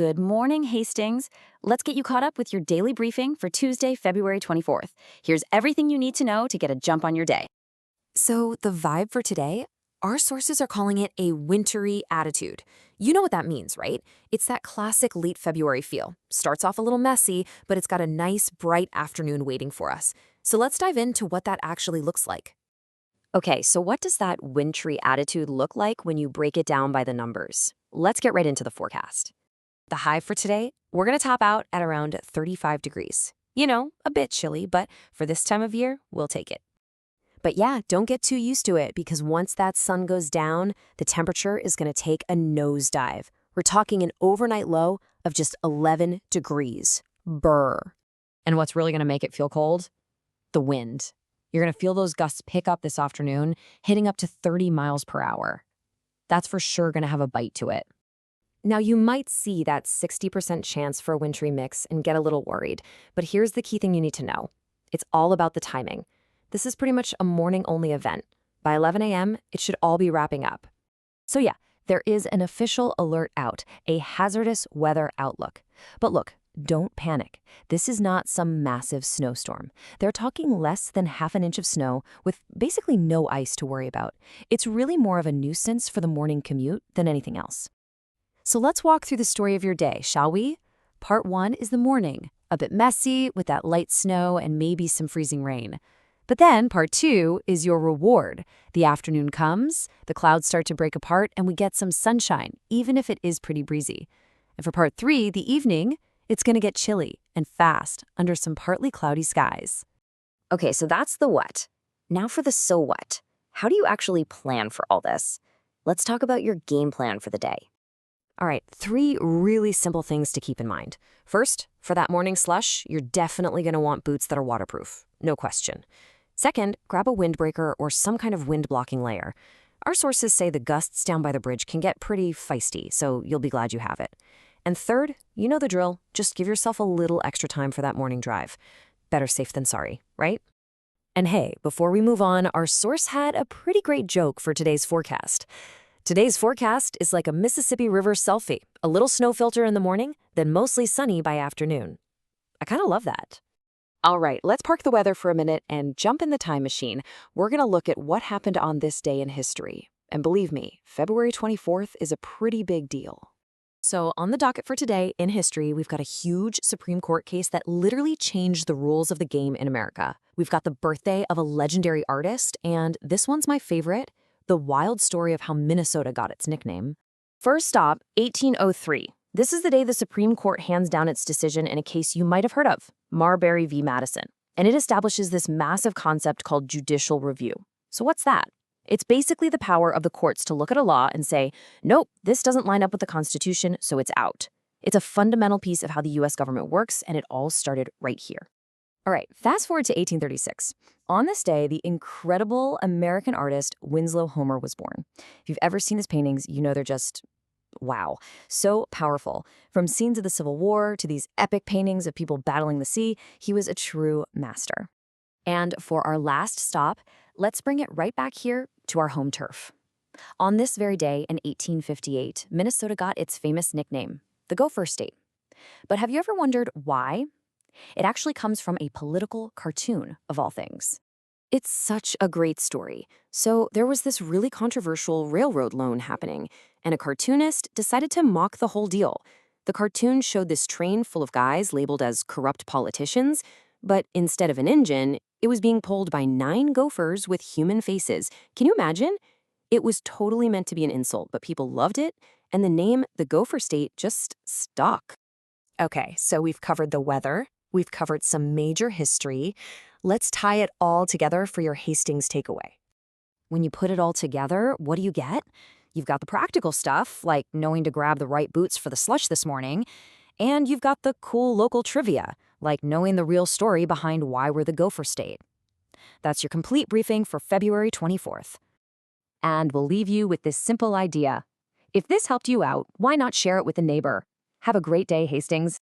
Good morning, Hastings. Let's get you caught up with your daily briefing for Tuesday, February 24th. Here's everything you need to know to get a jump on your day. So the vibe for today, our sources are calling it a wintry attitude. You know what that means, right? It's that classic late February feel. Starts off a little messy, but it's got a nice, bright afternoon waiting for us. So let's dive into what that actually looks like. Okay, so what does that wintry attitude look like when you break it down by the numbers? Let's get right into the forecast. The high for today, we're going to top out at around 35 degrees. You know, a bit chilly, but for this time of year, we'll take it. But yeah, don't get too used to it because once that sun goes down, the temperature is going to take a nosedive. We're talking an overnight low of just 11 degrees. Brr. And what's really going to make it feel cold? The wind. You're going to feel those gusts pick up this afternoon, hitting up to 30 miles per hour. That's for sure going to have a bite to it. Now, you might see that 60% chance for a wintry mix and get a little worried, but here's the key thing you need to know. It's all about the timing. This is pretty much a morning-only event. By 11 a.m., it should all be wrapping up. So yeah, there is an official alert out, a hazardous weather outlook. But look, don't panic. This is not some massive snowstorm. They're talking less than half an inch of snow with basically no ice to worry about. It's really more of a nuisance for the morning commute than anything else. So let's walk through the story of your day, shall we? Part 1 is the morning, a bit messy with that light snow and maybe some freezing rain. But then part 2 is your reward. The afternoon comes, the clouds start to break apart, and we get some sunshine, even if it is pretty breezy. And for part 3, the evening, it's going to get chilly and fast under some partly cloudy skies. Okay, so that's the what. Now for the so what. How do you actually plan for all this? Let's talk about your game plan for the day. All right, 3 really simple things to keep in mind. First, for that morning slush, you're definitely going to want boots that are waterproof, no question. Second, grab a windbreaker or some kind of wind-blocking layer. Our sources say the gusts down by the bridge can get pretty feisty, so you'll be glad you have it. And third, you know the drill. Just give yourself a little extra time for that morning drive. Better safe than sorry, right? And hey, before we move on, our source had a pretty great joke for today's forecast. Today's forecast is like a Mississippi River selfie. A little snow filter in the morning, then mostly sunny by afternoon. I kind of love that. All right, let's park the weather for a minute and jump in the time machine. We're going to look at what happened on this day in history. And believe me, February 24th is a pretty big deal. So on the docket for today in history, we've got a huge Supreme Court case that literally changed the rules of the game in America. We've got the birthday of a legendary artist, and this one's my favorite, the wild story of how Minnesota got its nickname. First stop, 1803. This is the day the Supreme Court hands down its decision in a case you might have heard of, Marbury v. Madison. And it establishes this massive concept called judicial review. So what's that? It's basically the power of the courts to look at a law and say, nope, this doesn't line up with the Constitution, so it's out. It's a fundamental piece of how the U.S. government works, and it all started right here. All right, fast forward to 1836. On this day, the incredible American artist Winslow Homer was born. If you've ever seen his paintings, you know they're just, wow, so powerful. From scenes of the Civil War to these epic paintings of people battling the sea, he was a true master. And for our last stop, let's bring it right back here to our home turf. On this very day in 1858, Minnesota got its famous nickname, the Gopher State. But have you ever wondered why? It actually comes from a political cartoon, of all things. It's such a great story. So there was this really controversial railroad loan happening, and a cartoonist decided to mock the whole deal. The cartoon showed this train full of guys labeled as corrupt politicians, but instead of an engine, it was being pulled by 9 gophers with human faces. Can you imagine? It was totally meant to be an insult, but people loved it, and the name, the Gopher State, just stuck. Okay, so we've covered the weather. We've covered some major history. Let's tie it all together for your Hastings takeaway. When you put it all together, what do you get? You've got the practical stuff, like knowing to grab the right boots for the slush this morning, and you've got the cool local trivia, like knowing the real story behind why we're the Gopher State. That's your complete briefing for February 24th. And we'll leave you with this simple idea. If this helped you out, why not share it with a neighbor? Have a great day, Hastings.